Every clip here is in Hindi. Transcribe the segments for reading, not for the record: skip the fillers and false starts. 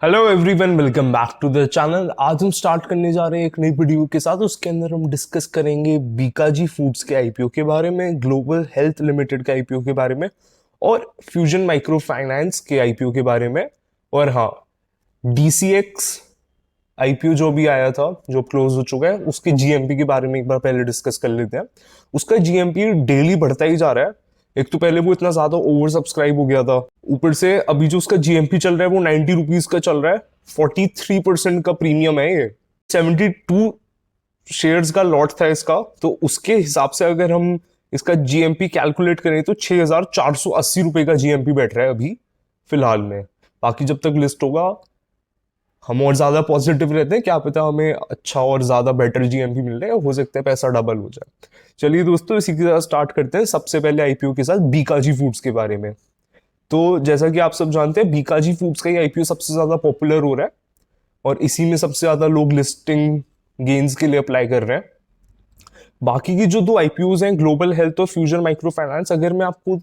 Hello everyone, welcome back to the channel. आज हम स्टार्ट करने जा रहे हैं एक नई वीडियो के साथ। उसके अंदर हम डिस्कस करेंगे बीकाजी फूड्स के आईपीओ के बारे में, ग्लोबल हेल्थ लिमिटेड के आईपीओ के बारे में और फ्यूजन माइक्रो फाइनेंस के आईपीओ के बारे में। और हाँ, डीसीएक्स आईपीओ जो भी आया था, जो क्लोज हो चुका है, उसके जीएमपी के बारे में एक बार पहले डिस्कस कर लेते हैं। उसका जीएमपी डेली बढ़ता ही जा रहा है। एक तो पहले वो इतना ज्यादा ओवर सब्सक्राइब हो गया था, ऊपर से अभी जो उसका जीएमपी चल रहा है वो 90 रुपीज का चल रहा है। 43% का प्रीमियम है ये। 72 शेयर्स का लॉट था इसका, तो उसके हिसाब से अगर हम इसका जीएमपी कैलकुलेट करें तो 6480 रुपए का जीएमपी बैठ रहा है अभी फिलहाल में। बाकी जब तक लिस्ट होगा हम और ज्यादा पॉजिटिव रहते हैं, क्या पता हमें अच्छा और ज्यादा बेटर जीएमपी मिल रहा है, हो सकता है पैसा डबल हो जाए। चलिए दोस्तों, इसी के साथ स्टार्ट करते हैं सबसे पहले आईपीओ के साथ बीकाजी फूड्स के बारे में। तो जैसा कि आप सब जानते हैं, बीकाजी फूड्स का ही आईपीओ सबसे ज्यादा पॉपुलर हो रहा है और इसी में सबसे ज्यादा लोग लिस्टिंग गेन्स के लिए अप्लाई कर रहे हैं। बाकी की जो दो आईपीओज हैं, ग्लोबल हेल्थ और फ्यूजन माइक्रो फाइनेंस, अगर मैं आपको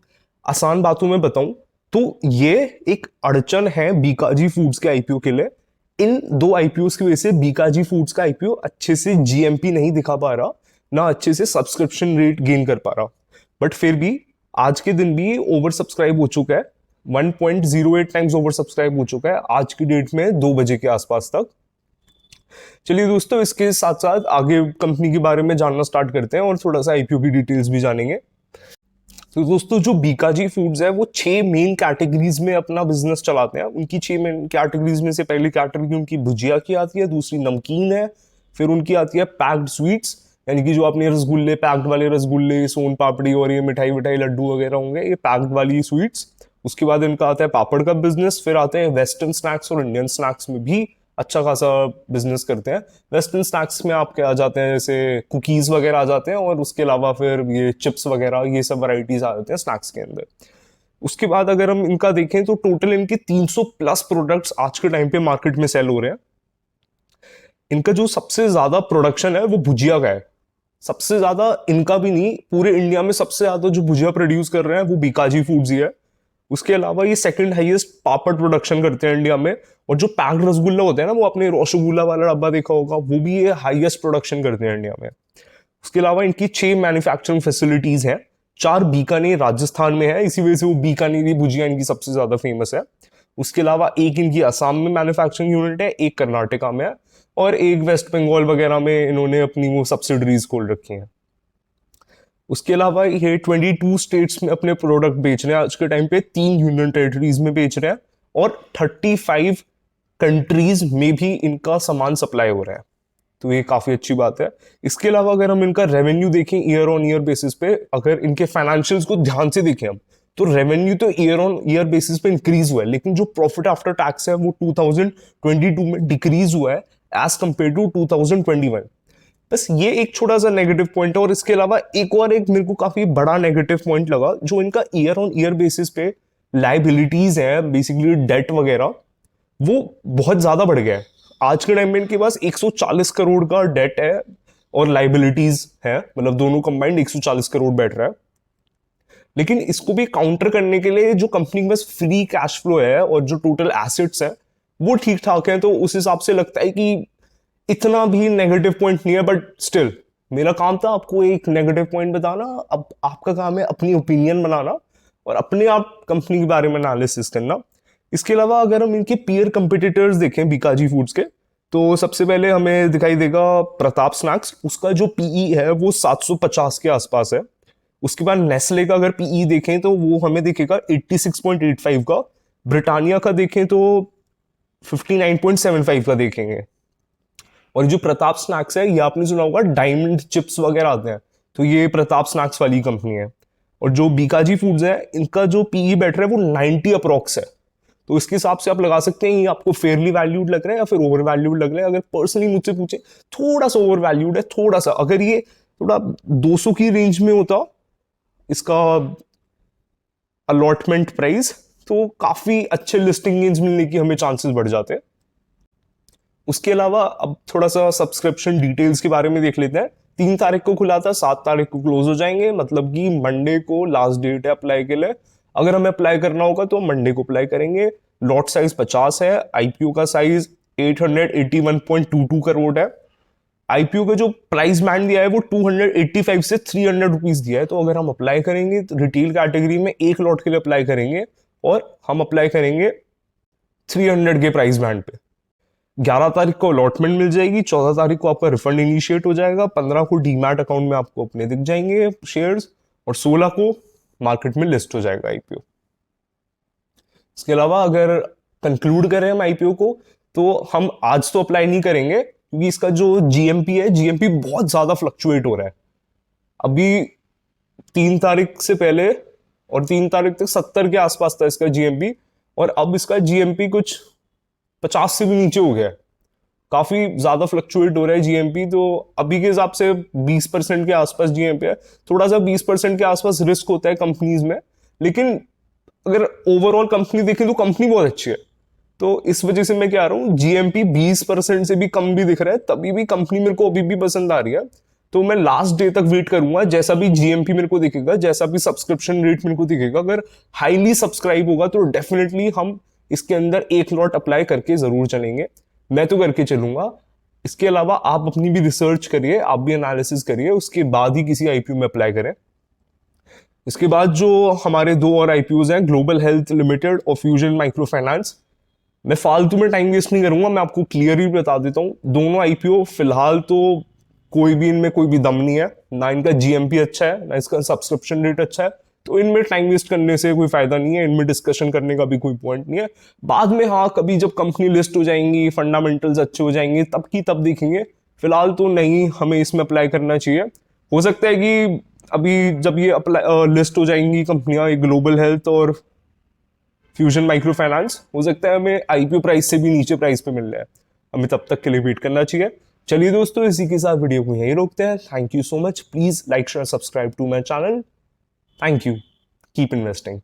आसान बातों में बताऊं तो ये एक अड़चन है बीकाजी फूड्स के आईपीओ के लिए। इन दो आईपीओ की वजह से बीकाजी फूड्स का आईपीओ अच्छे से जीएमपी नहीं दिखा पा रहा, ना अच्छे से सब्सक्रिप्शन रेट गेन कर पा रहा। बट फिर भी आज के दिन भी ओवर सब्सक्राइब हो चुका है। 1.08 टाइम्स ओवर सब्सक्राइब हो चुका है आज की डेट में 2 बजे के आसपास तक। चलिए दोस्तों, इसके साथ साथ आगे कंपनी के बारे में जानना स्टार्ट करते हैं और थोड़ा सा आईपीओ की डिटेल्स भी जानेंगे। तो दोस्तों, जो बीकाजी फूड्स है वो 6 मेन कैटेगरीज में अपना बिजनेस चलाते हैं। उनकी 6 मेन कैटेगरीज में से पहली कैटेगरी उनकी भुजिया की आती है, दूसरी नमकीन है, फिर उनकी आती है पैक्ड स्वीट्स, यानी कि जो अपने रसगुल्ले, पैक्ड वाले रसगुल्ले, सोन पापड़ी और ये मिठाई विठाई लड्डू वगैरह होंगे, ये पैक्ड वाली स्वीट्स। उसके बाद इनका आता है पापड़ का बिजनेस, फिर आते हैं वेस्टर्न स्नैक्स और इंडियन स्नैक्स में भी अच्छा खासा बिजनेस करते हैं। वेस्टर्न स्नैक्स में आपके आ जाते हैं जैसे कुकीज वगैरह आ जाते हैं, और उसके अलावा फिर ये चिप्स वगैरह, ये सब वैरायटीज आ जाते हैं स्नैक्स के अंदर। उसके बाद अगर हम इनका देखें तो टोटल इनके 300 प्लस प्रोडक्ट्स आज के टाइम पे मार्केट में सेल हो रहे हैं। इनका जो सबसे ज्यादा प्रोडक्शन है वो भुजिया का है। सबसे ज्यादा इनका भी नहीं, पूरे इंडिया में सबसे ज्यादा जो भुजिया प्रोड्यूस कर रहे हैं वो बीकाजी फूड्स ही है। उसके अलावा ये सेकंड हाईएस्ट पापड़ प्रोडक्शन करते हैं इंडिया में। और जो पैक्ड रसगुल्ला होते हैं ना, वो आपने रसगुल्ला वाला डब्बा देखा होगा, वो भी ये हाईएस्ट प्रोडक्शन करते हैं इंडिया में। उसके अलावा इनकी 6 मैन्युफैक्चरिंग फैसिलिटीज हैं। 4 बीकानेर राजस्थान में है, इसी वजह से वो बीकानेरी भुजिया इनकी सबसे ज्यादा फेमस है। उसके अलावा एक इनकी असम में मैन्युफैक्चरिंग यूनिट है, एक कर्नाटका में है, और एक वेस्ट बंगाल वगैरह में इन्होंने अपनी वो सब्सिडरीज खोल रखी हैं। उसके अलावा ये 22 स्टेट्स में अपने प्रोडक्ट बेच रहे हैं आज के टाइम पे, 3 यूनियन टेरिटरीज में बेच रहे हैं, और 35 कंट्रीज में भी इनका सामान सप्लाई हो रहा है। तो ये काफी अच्छी बात है। इसके अलावा अगर हम इनका रेवेन्यू देखें ईयर ऑन ईयर बेसिस पे, अगर इनके फाइनेंशियल्स को ध्यान से देखें हम, तो रेवेन्यू तो ईयर ऑन ईयर बेसिस पे इंक्रीज हुआ है, लेकिन जो प्रॉफिट आफ्टर टैक्स है वो 2022 में डिक्रीज हुआ है एज कंपेयर टू 2021। बस ये एक छोटा सा नेगेटिव पॉइंट है। और इसके अलावा एक मेरे को काफी बड़ा नेगेटिव पॉइंट लगा, जो इनका ईयर ऑन ईयर बेसिस पे लाइबिलिटीज है, बेसिकली डेट वगैरह, वो बहुत ज्यादा बढ़ गया है। आज के टाइम में इनके पास 140 करोड़ का डेट है और लाइबिलिटीज है, मतलब दोनों कंबाइंड 140 करोड़ बैठ रहा है। लेकिन इसको भी काउंटर करने के लिए जो कंपनी के पास फ्री कैश फ्लो है और जो टोटल एसेट्स है वो ठीक ठाक है, तो उस हिसाब से लगता है कि इतना भी नेगेटिव पॉइंट नहीं है। बट स्टिल मेरा काम था आपको एक नेगेटिव पॉइंट बताना, अब आपका काम है अपनी ओपिनियन बनाना और अपने आप कंपनी के बारे में एनालिसिस करना। इसके अलावा अगर हम इनके पीयर कंपिटिटर्स देखें बीकाजी फूड्स के, तो सबसे पहले हमें दिखाई देगा प्रताप स्नैक्स। उसका जो पीई है वो 750 के आसपास है। उसके बाद नेस्ले का अगर पीई देखें तो वो हमें दिखेगा 86.85 का। ब्रिटानिया का देखें तो 59.75 का देखेंगे। और जो प्रताप स्नैक्स है, ये आपने सुना होगा डायमंड चिप्स वगैरह आते हैं, तो ये प्रताप स्नैक्स वाली कंपनी है। और जो बीकाजी फूड्स है, इनका जो पीई बैठ रहा है वो 90 अप्रॉक्स है। तो इसके हिसाब से आप लगा सकते हैं ये आपको फेयरली वैल्यूड लग रहा है या फिर ओवर वैल्यूड लग रहा है। अगर पर्सनली मुझसे पूछे, थोड़ा सा ओवर वैल्यूड है, थोड़ा सा। अगर ये थोड़ा 200 की रेंज में होता इसका अलॉटमेंट प्राइस, तो काफी अच्छे लिस्टिंग गेन्स मिलने की हमें चांसेस बढ़ जाते हैं। उसके अलावा अब थोड़ा सा सब्सक्रिप्शन डिटेल्स के बारे में देख लेते हैं। 3 तारीख को खुला था, 7 तारीख को क्लोज हो जाएंगे, मतलब कि मंडे को लास्ट डेट है अप्लाई के लिए। अगर हमें अप्लाई करना होगा तो मंडे को अप्लाई करेंगे, लॉट साइज 50 है, आईपीओ का साइज 881.22 करोड़ है। आईपीओ का जो प्राइस बैंड दिया है वो 285 से 300 रुपीज दिया है। तो अगर हम अप्लाई करेंगे तो रिटेल कैटेगरी में एक लॉट के लिए अप्लाई करेंगे और हम अप्लाई करेंगे 300 के प्राइस बैंड पे। 11 तारीख को अलॉटमेंट मिल जाएगी, 14 तारीख को आपका रिफंड इनिशिएट हो जाएगा, 15 को डीमैट अकाउंट में आपको अपने दिख जाएंगे शेयर्स, और 16 को मार्केट में लिस्ट हो जाएगा आईपीओ। इसके अलावा अगर कंक्लूड करें हम आईपीओ को, तो हम आज तो अप्लाई नहीं करेंगे क्योंकि इसका जो जीएमपी है, जीएमपी बहुत ज्यादा फ्लक्चुएट हो रहा है। अभी 3 तारीख से पहले और 3 तारीख तक 70 के आसपास था इसका जीएमपी, और अब इसका जीएमपी कुछ 50 से भी नीचे हो गया है। काफी ज्यादा फ्लक्चुएट हो रहा है जीएमपी। तो अभी के हिसाब से 20% के आसपास जीएमपी है। थोड़ा सा 20% के आसपास रिस्क होता है कंपनीज में, लेकिन अगर ओवरऑल कंपनी देखें तो कंपनी बहुत अच्छी है। तो इस वजह से मैं क्या रहा हूँ, जीएमपी 20% से भी कम भी दिख रहा है, तभी भी कंपनी मेरे को अभी भी पसंद आ रही है। तो मैं लास्ट डे तक वेट करूंगा, जैसा भी जीएमपी मेरे को दिखेगा, जैसा भी सब्सक्रिप्शन रेट मेरे को दिखेगा, अगर हाईली सब्सक्राइब होगा तो डेफिनेटली हम इसके अंदर एक लॉट अप्लाई करके जरूर चलेंगे। मैं तो करके चलूंगा। इसके अलावा आप अपनी भी रिसर्च करिए, आप भी एनालिसिस करिए, उसके बाद ही किसी आईपीओ में अप्लाई करें। इसके बाद जो हमारे 2 और आईपीओज हैं, ग्लोबल हेल्थ लिमिटेड और फ्यूजन माइक्रो फाइनेंस, मैं फालतू में टाइम वेस्ट नहीं करूंगा, मैं आपको क्लियरली बता देता हूँ। दोनों आईपीओ फिलहाल तो कोई भी इनमें कोई भी दम नहीं है, ना इनका जीएमपी अच्छा है, ना इसका सब्सक्रिप्शन रेट अच्छा है। तो इनमें टाइम वेस्ट करने से कोई फायदा नहीं है, इनमें डिस्कशन करने का भी कोई पॉइंट नहीं है। बाद में हाँ, कभी जब कंपनी लिस्ट हो जाएंगी, फंडामेंटल्स अच्छे हो जाएंगे, तब की तब देखेंगे। फिलहाल तो नहीं हमें इसमें अप्लाई करना चाहिए। हो सकता है कि अभी जब ये अप्लाई लिस्ट हो जाएंगी कंपनियां, ग्लोबल हेल्थ और फ्यूजन माइक्रो फाइनेंस, हो सकता है हमें आईपीओ प्राइस से भी नीचे प्राइस पे मिल जाए। हमें तब तक के लिए वेट करना चाहिए। चलिए दोस्तों, इसी के साथ वीडियो को यहीं रोकते हैं। Thank you so much. Please like share subscribe to my channel. Thank you. Keep investing.